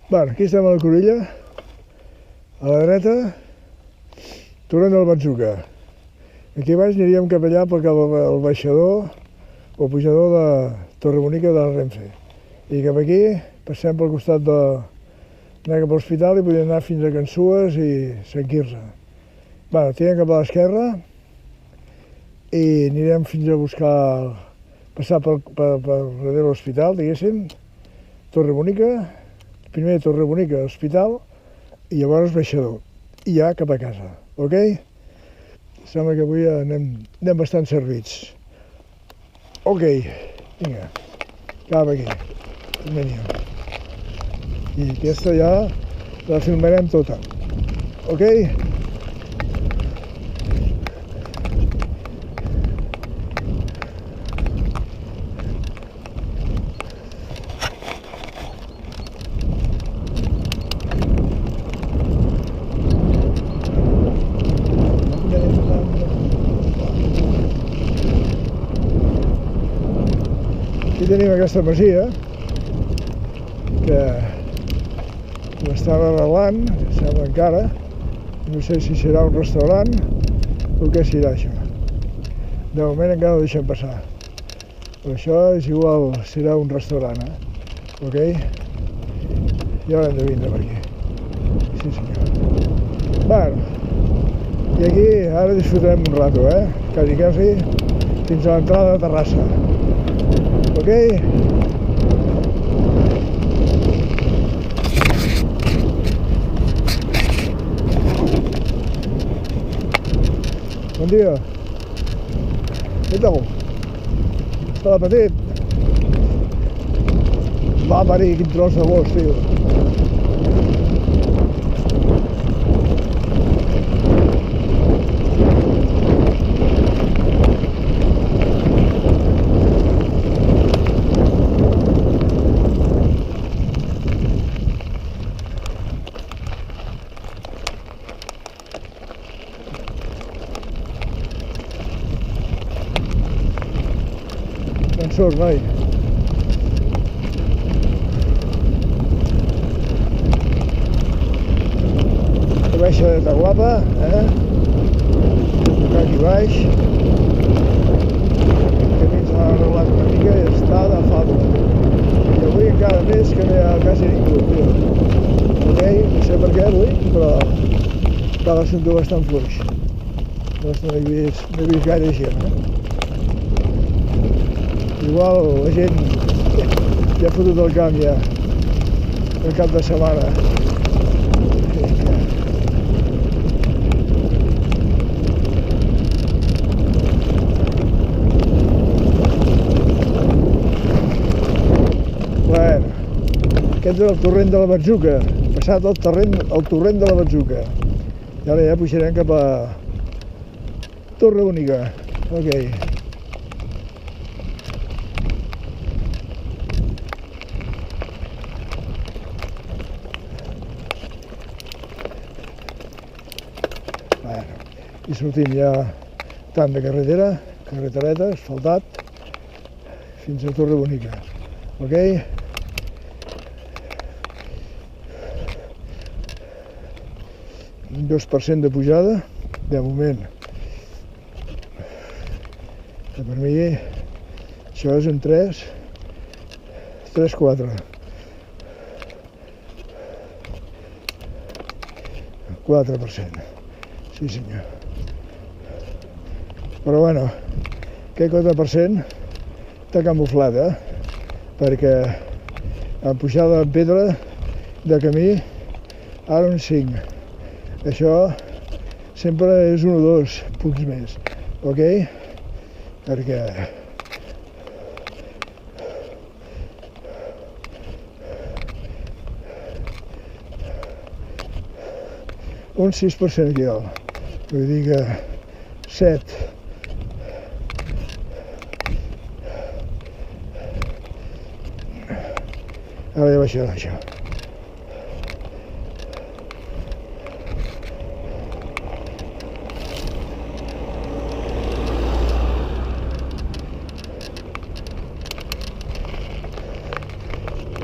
Bueno, aquí estem a la Cruïlla, a la dreta, torrent del Batzuca. Aquí baix aniríem cap allà perquè el baixador o pujador de Torrebonica de la Renfe. I cap aquí passem pel costat anar cap a l'hospital i podríem anar fins a Can Sues i Sant Quirze. Bueno, tirem cap a l'esquerra i anirem fins a buscar, passar per darrere l'hospital, diguéssim, Torrebonica, primer Torrebonica, hospital, i llavors baixador, i ja cap a casa, ok? Sembla que avui anem bastant servits. Ok, vinga, cap aquí, veníem. I aquesta ja la filmarem tota, ok? Aquí tenim aquesta masia que l'estan arreglant, sembla encara. No sé si serà un restaurant o què serà això. De moment encara no deixem passar. Però això és igual, serà un restaurant, ok? Ja haurem de vindre per aquí. Sí, senyor. Bueno, i aquí ara disfrutarem un rato, quasi, fins a l'entrada de Terrassa. Ok? Bon dia. Què tal? Estava petit. Va parir, quin tros de gos, tio. Sort, noi. Que baixa de guapa, tocar aquí baix. El camí ens l'ha arreglat una mica i està de fable. I avui encara més que no hi ha quasi ningú, tio. Ok, no sé per què avui, però estava sent bastant fluix. No he vist gaire gent, Igual la gent ja ha fotut el camp ja, el cap de setmana. Bueno, aquest és el torrent de la Batzuca, passat el torrent de la Batzuca. I ara ja pujarem cap a Torrebonica. Ok. I sortim ja tant de carretereta, asfaltat, fins a Torrebonica, ok? Un 2% de pujada, de moment. Que per mi això és un 3-4. 4%, sí senyor. Però bueno, aquest 4% està camuflat, perquè en pujada en pedra de camí, ara un 5. Això sempre és 1 o 2 punts més, ok? Perquè un 6% aquí dalt, vull dir que 7. Ara ja baixarà això.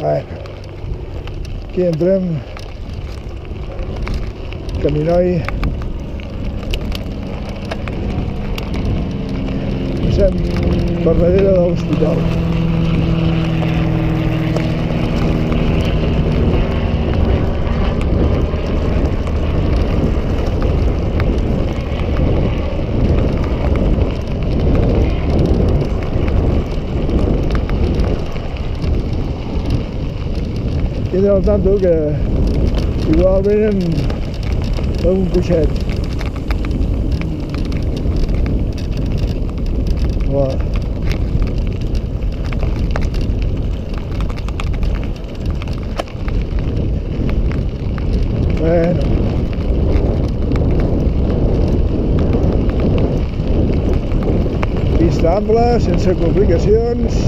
Bueno, Aquí entrem, Caminoi, passem per darrere de l'hospital. Queda al tanto que igual venen un coixet. Voilà. Bueno. Pista ampla, sense complicacions.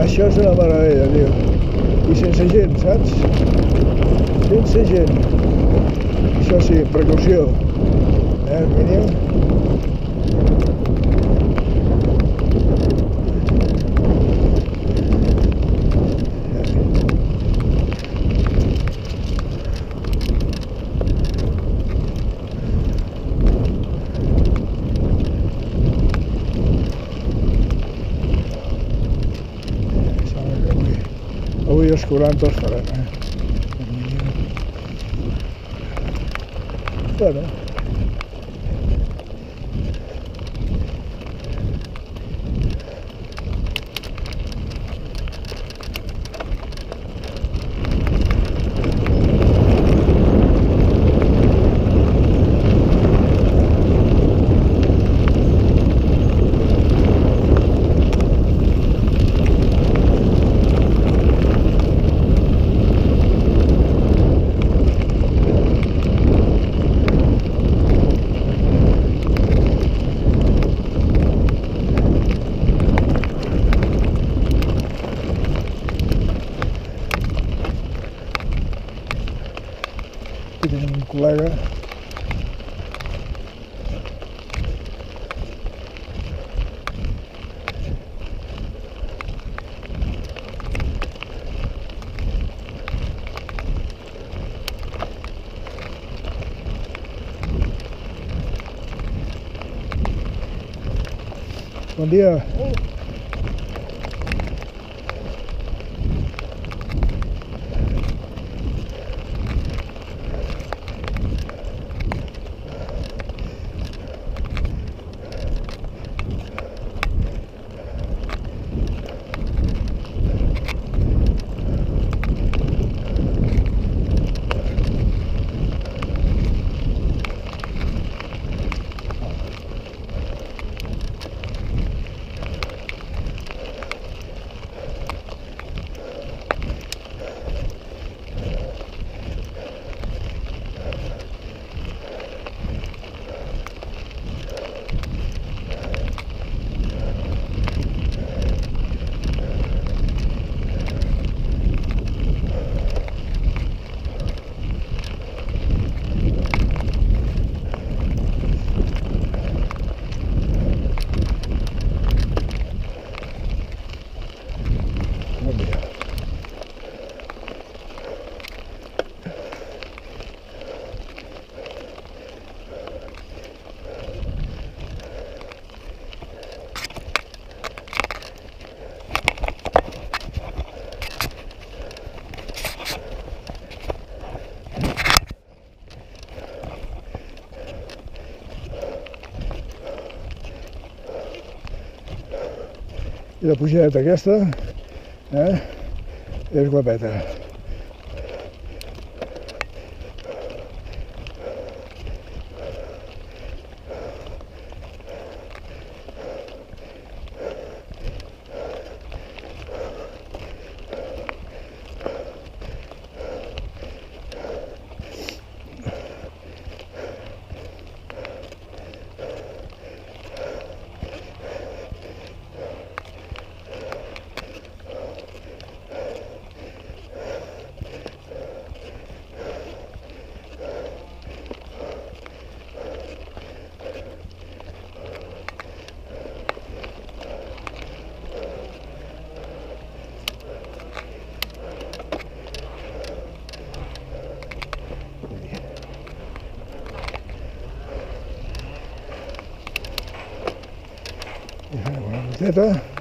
Això és una meravella, tio. I sense gent, saps? Sense gent. Això sí, precaució. Mínim. Avui els 40 els faran, Bueno. Aquí tenim un col·lega. Bon dia. I la pujadeta aquesta és guapeta. Neta.